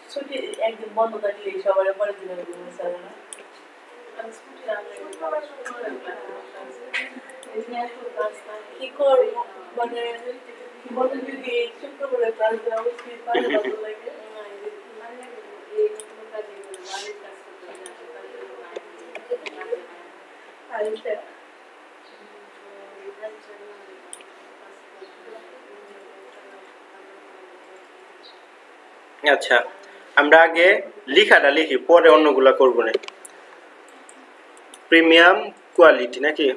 ছুটি একদিন বন্ধ থাকলে সবার পরের দিন চলে না কি করব মানে বলে যদি শুক্রবারে ক্লাস দেওয়া উচিত তাহলে ভালো লাগে আচ্ছা আমরা আগে লেখাটা লিখি পরে অন্যগুলা করব না প্রিমিয়াম কোয়ালিটি নাকি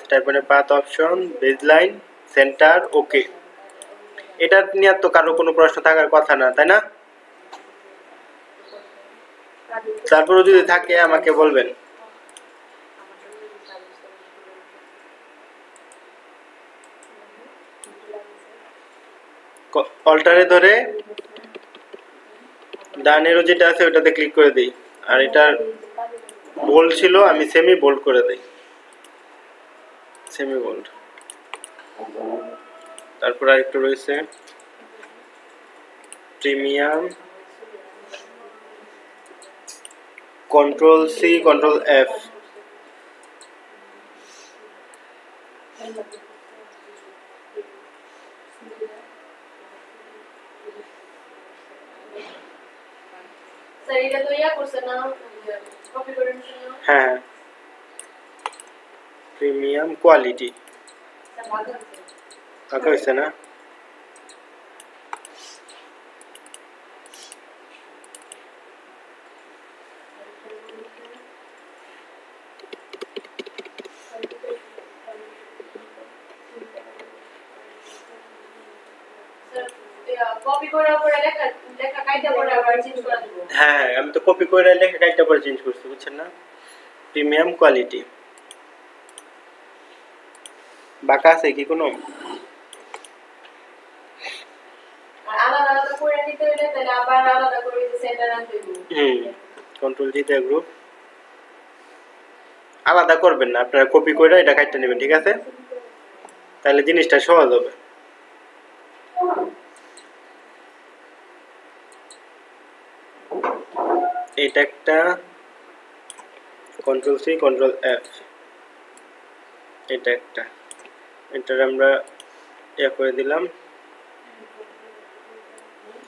type on a path option baseline center ওকে এটা নিয়ে তো কারো কোনো প্রশ্ন থাকার কথা না তাই না তারপরে যদি থাকে আমাকে বলবেন অল্টারে ধরে ডান এরো যেটা আছে ওটাতে ক্লিক করে দেই আর এটা বোল্ড ছিল আমি সেমি বোল্ড করে দেই সেমি বোল্ড তারপর আরেকটা রয়েছে premium control C control F sir এটা তো ইয়া করছেন না কপি করে নিছেন না হ্যাঁ প্রিমিয়াম কোয়ালিটি কাকা হইছে না কপি করে পরে লেখা কাইটা পরে আবার চেঞ্জ করে দেব হ্যাঁ আমি তো কপি করে লেখা কাইটা পরে চেঞ্জ করছি বুঝছেন না প্রিমিয়াম কোয়ালিটি বাঁকা আছে কি কোনো আলাদা আলাদা করে নিতে হলে তাহলে আবার আলাদা করে সেন্টার আনতে হবে কন্ট্রোল জি তে গ্রুপ আলাদা করবেন না আপনারা কপি করে এটা কাটতে নেবেন ঠিক আছে তাহলে জিনিসটা সহজ হবে এটা একটা কন্ট্রোল সি কন্ট্রোল এফ এটা একটা এটার আমরা ইয়া করে দিলাম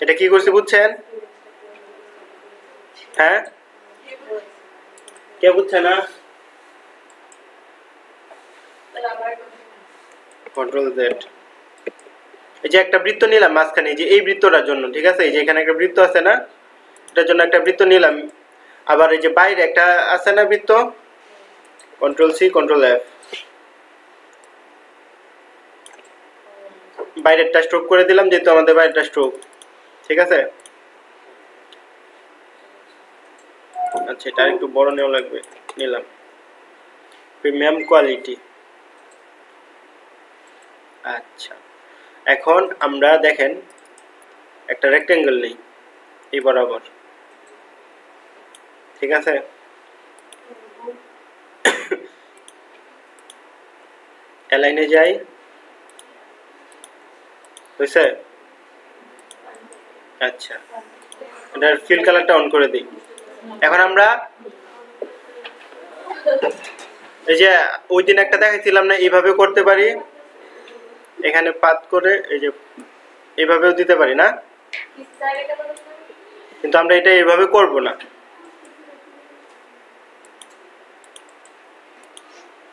এটা কি করছি বুঝছেন হ্যাঁ কে বুঝছেন না কন্ট্রোল জেড এই যে একটা বৃত্ত নিলাম মাঝখানে যে এই বৃত্তটার জন্য ঠিক আছে এই যে এখানে একটা বৃত্ত আছে না এটার জন্য একটা বৃত্ত নিলাম আবার এই যে বাইরে একটা আছে না বৃত্ত কন্ট্রোল সি কন্ট্রোল এফ বাইরেরটা স্ট্রোক করে দিলাম যেহেতু আমাদের বাইরেরটা স্ট্রোক ঠিক আছে আচ্ছা এটা একটু বড় নেওয়া লাগবে নিলাম প্রিমিয়াম কোয়ালিটি আচ্ছা এখন আমরা দেখেন একটা রেক্টেঙ্গেল নেই এই বরাবর ঠিক আছে অ্যালাইনে যাই হইছে আচ্ছা এটার ফিল কালারটা অন করে দিই এখন আমরা এই যে ওই দিন একটা দেখাইছিলাম না এইভাবে করতে পারি এখানে পাত করে এই যে এইভাবেও দিতে পারি না কিন্তু আমরা এটা এইভাবে করব না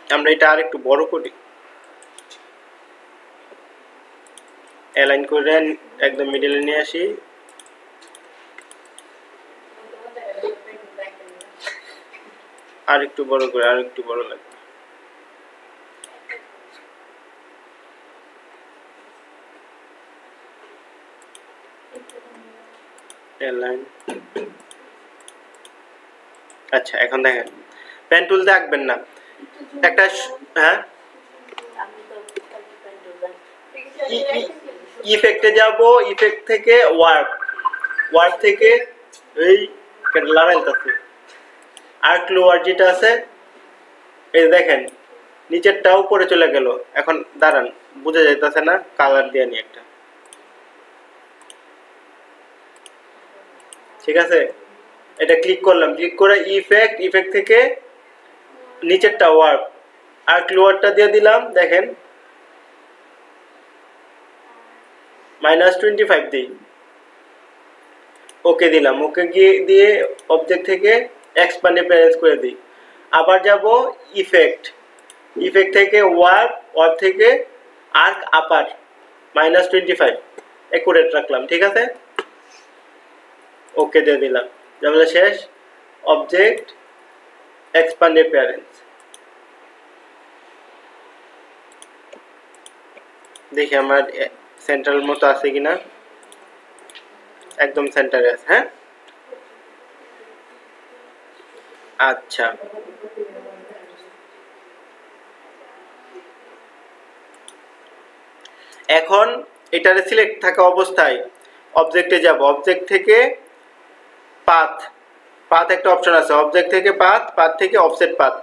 আমরা এটা আরেকটু বড় করি অ্যালাইন করে একদম মিডলে নিয়ে আসি আরেকটু বড় করে আরেকটু বড় লাগবে অ্যালাইন আচ্ছা এখন দেখেন পেন টুল দিয়ে আঁকবেন না একটা হ্যাঁ ইফেক্টে যাব, ইফেক্ট থেকে ওয়ার্ক, ওয়ার্ক থেকে এই লাগাইতেছে আর্ক লোয়ার যেটা আছে এই দেখেন নিচেরটা উপরে চলে গেল। এখন দাঁড়ান, বোঝা যাইতেছে না, কালার দিয়ে নি একটা, ঠিক আছে। এটা ক্লিক করলাম, ক্লিক করে ইফেক্ট, ইফেক্ট থেকে নিচেরটা ওয়ার্ক, আর্ক লোয়ারটা দিয়ে দিলাম, দেখেন -25 দিই, ওকে দিলাম, ওকে দিয়ে অবজেক্ট থেকে এক্সপ্যান্ড অ্যাপিয়ারেন্স করে দিই। আবার যাব ইফেক্ট, ইফেক্ট থেকে ওয়ার্ক, ওয়ার্ক থেকে আর্ক আপার -25 একুরেট রাখলাম, ঠিক আছে। ওকে দিয়ে দিলাম, তাহলে শেষ। অবজেক্ট এক্সপ্যান্ড অ্যাপিয়ারেন্স, দেখি আমার সেন্টারের মতো আছে কিনা, একদম সেন্টারে আছে। হ্যাঁ, আচ্ছা, এখন এটারে সিলেক্ট থাকা অবস্থায় অবজেক্টে যাব, অবজেক্ট থেকে পাথ, পাথ একটা অপশন আছে, অবজেক্ট থেকে পাথ, পাথ থেকে অফসেট পাথ,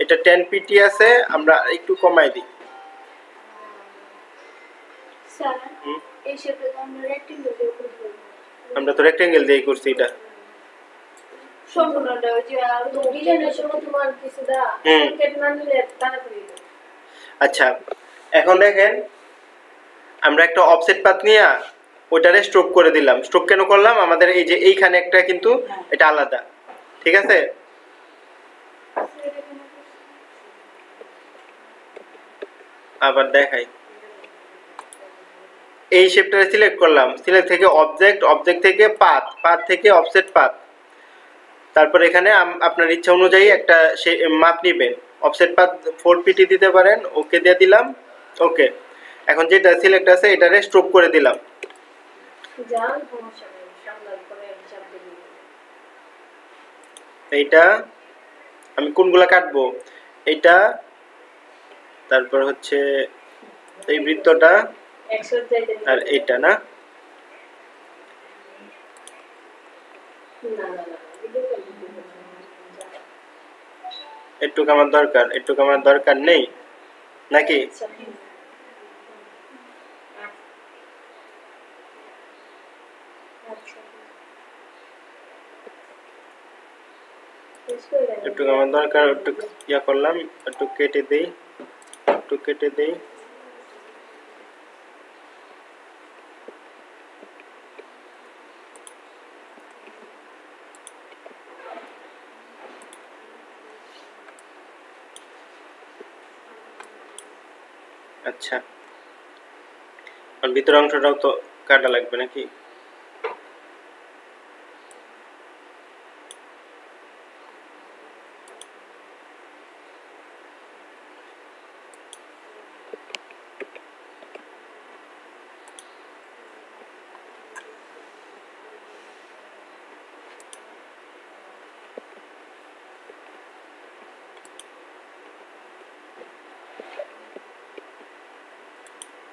এটা 10 পিটি আছে, আমরা একটু কমাই দিই। স্যার এই শেপে আমরা রেক্টেঙ্গেল দিয়ে করব, আমরা তো রেক্টেঙ্গেল দিয়ে করছি এটা সম্পূর্ণটা ওই যে ডিজাইনের সময় তোমার কিছু দা সংকেত না নিলে তাড়াতাড়ি। আচ্ছা, এখন দেখেন আমরা একটা অফসেট পাথ নিয়ে ওইটারে স্ট্রোক করে দিলাম। স্ট্রোক কেন করলাম, আমাদের এই যে এইখানে একটা কিন্তু এটা আলাদা, ঠিক আছে। আবার দেখাই, এই শেপটারে সিলেক্ট করলাম, সিলেক্ট থেকে অবজেক্ট, অবজেক্ট থেকে পাথ, পাথ থেকে অফসেট পাথ, তারপর এখানে আপনার ইচ্ছা অনুযায়ী একটা মাপ নেবেন, অফসেট পাথ 4 পিটি দিতে পারেন, ওকে দিয়ে দিলাম। ওকে, এখন যেটা সিলেক্ট আছে এটারে স্ট্রোক করে দিলাম। এইটা আমি কোনগুলা কাটবো, এইটা, তারপর হচ্ছে এই বৃত্তটা আর এইটা, না একটু আমার দরকার, একটু আমার দরকার নেই নাকি? একটু আমার দরকার, একটু ইয়া করলাম, একটু কেটে দেই, একটু কেটে দেই। আচ্ছা, আর ভিতরের অংশটাও তো কাটা লাগবে নাকি?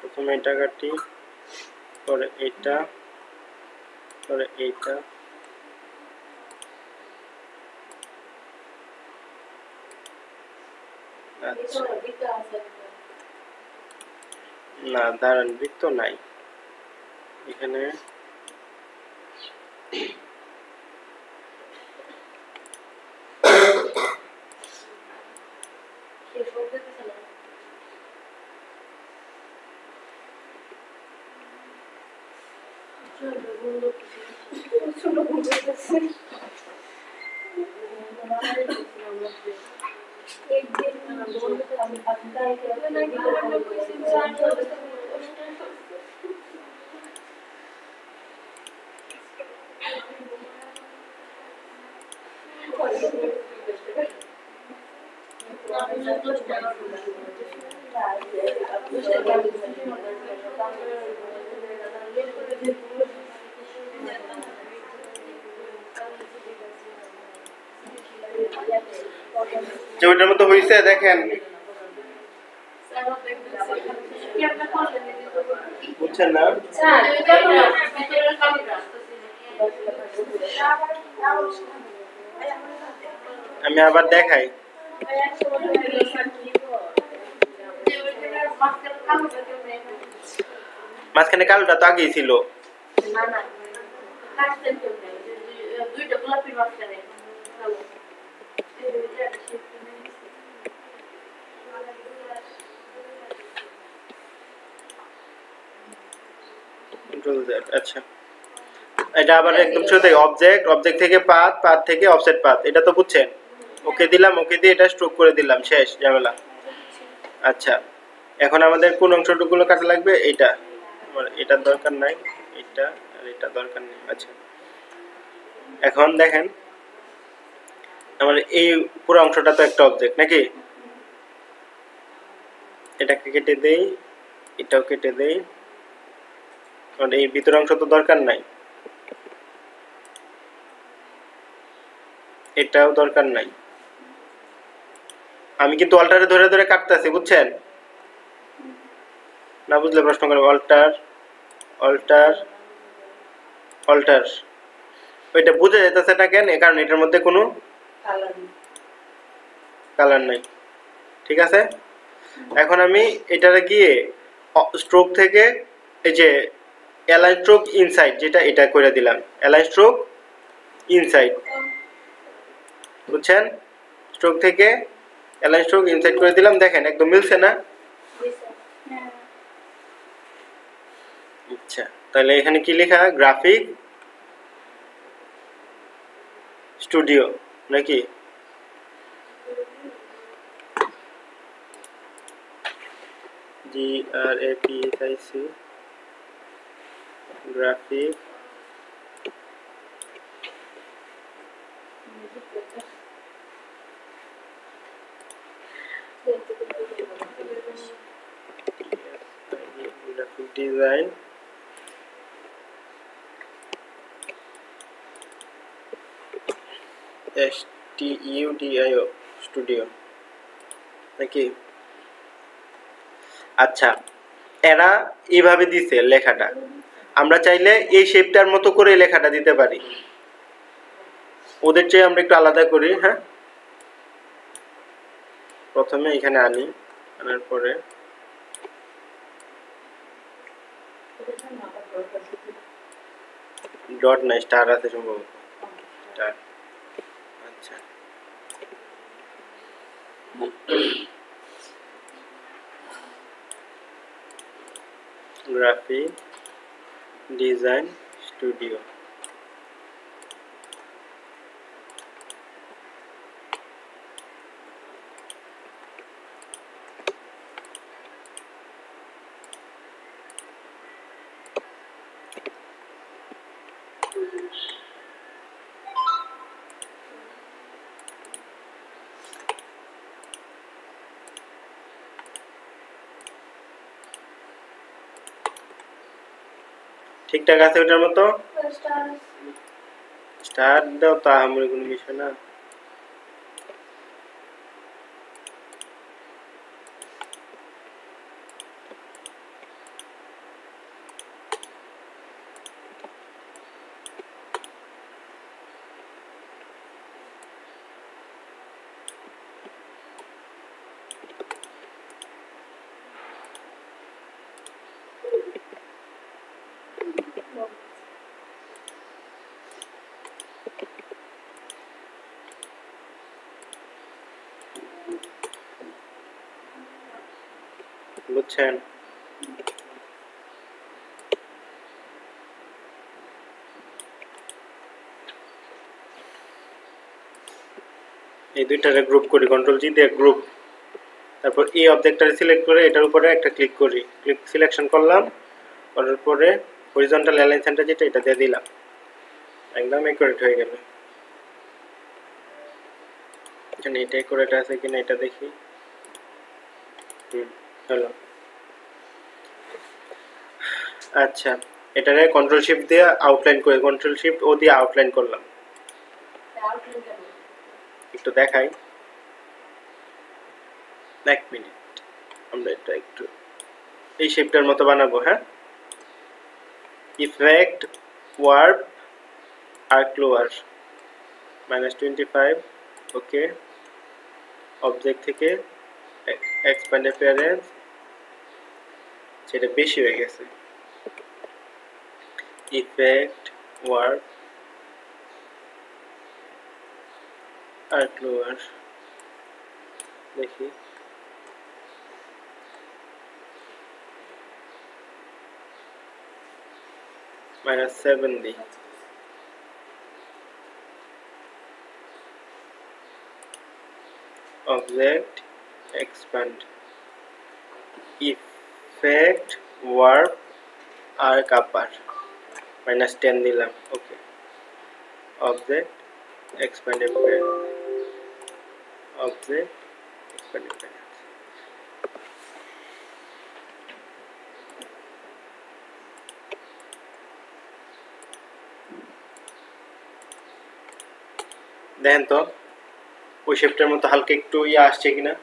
প্রথমে এটা কাটি, পরে এইটা, পরে এইটা, আচ্ছা না, দাঁড়ান, বৃত্ত নাই এখানে। ছবিটার মতো হয়েছে দেখেন। বুঝছেন না? আমি আবার দেখাই। মাঝখানে কালোটা তো আগেই ছিল। আচ্ছা, এটা আবার একদম শুরু থেকে অবজেক্ট থেকে পাথ থেকে অফসেট পাথ, এটা তো বুঝছেন। ওকে দিলাম, ওকে দিয়ে এটা স্ট্রোক করে দিলাম, শেষ ঝামেলা। আচ্ছা, এখন আমাদের কোন অংশটুকুলো কাটা লাগবে? এটা আমার এটার দরকার নাই, এটা আর এটা দরকার নেই। আচ্ছা, এখন দেখেন আমার এই পুরো অংশটা তো একটা অবজেক্ট নাকি? এটাকে কেটে দেই, এটাও কেটে দেই, কারণ এই ভিতর অংশ তো দরকার নাই, এটাও দরকার নাই। আমি কিন্তু অল্টারে ধরে ধরে কাটতেছি, বুঝছেন? না বুঝলে প্রশ্ন করবে। অল্টার অল্টার অল্টার, ওইটা বুঝে যেতেছে না কেন? কারণ এটার মধ্যে কোনো কালার নাই, ঠিক আছে? এখন আমি এটারে গিয়ে স্ট্রোক থেকে এই যে অ্যালাইন স্ট্রোক ইনসাইড, যেটা এটা করে দিলাম, অ্যালাইন স্ট্রোক ইনসাইড, বুঝছেন? স্ট্রোক থেকে অ্যালাইন স্ট্রোক ইনসাইড করে দিলাম, দেখেন একদম মিলছে না? আচ্ছা, তাহলে এখানে কি লেখা? গ্রাফিক স্টুডিও নাকি? GRAPHIC, graphic design STUDIO studio নাকি? আচ্ছা, এরা এইভাবে দিছে লেখাটা, আমরা চাইলে এই শেপটার মতো করে লেখাটা দিতে পারি, ওদের চেয়ে আমরা একটু আলাদা করি। হ্যাঁ, প্রথমে এখানে আনি, আনার পরে ডট নাই, স্টার আছে সম্ভবত, স্টার। আচ্ছা, গ্রাফিক ডিজাইন স্টুডিও, ঠিকঠাক আছে ওটার মতো? স্টার দাও, তা আমার কোনো বিষয় না। বুঝছেন? এই দুইটারে গ্রুপ করি, কন্ট্রোল জি দিয়ে গ্রুপ, তারপর এই অবজেক্টটারে সিলেক্ট করে এটার উপরে একটা ক্লিক করি, ক্লিক সিলেকশন করলাম, করার পরে হরিজন্টাল অ্যালাইন সেন্টার যেটা, এটা দিয়ে দিলাম, একদম একুরেট হয়ে গেল। এখানে এটা একুরেট আছে কিনা এটা দেখি। হলো। আচ্ছা, এটারে কন্ট্রোল শিফট দিয়ে আউটলাইন করে, কন্ট্রোল শিফট ও দিয়ে আউটলাইন করলাম, একটু দেখাই, এক মিনিট, আমরা এটা একটু এই শেপটার মতো বানাবো। হ্যাঁ, ইফেক্ট ওয়ার্প আর্ক লোয়ার -25। ওকে, অবজেক্ট থেকে এক্সপ্যান্ড অ্যাপিয়ারেন্স, সেটা বেশি হয়ে গেছে। ইফেক্ট ওয়ার্প আর্ক লোয়ার, দেখি -7 দিই। Object expand, effect warp arc upper -10 দিলাম। Okay, object expand appearance, object expand appearance. দেখেন তো ওই শেপটার মতো হালকা একটু ইয়ে আসছে কিনা,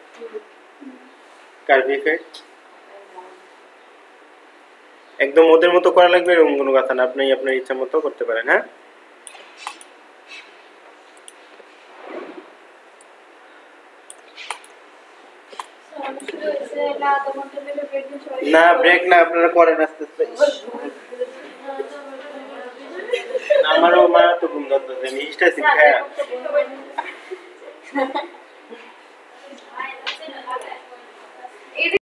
কার্ভ ইফেক্ট। একদম ওদের মতো করা লাগবে এরকম কোনো কথা না, আপনি আপনার ইচ্ছা মতো করতে পারেন। হ্যাঁ, না ব্রেক না, আপনারা করেন আস্তে আস্তে। আমারও মা তো ঘুম ধরতেছে, মিষ্টি আছে খায়া।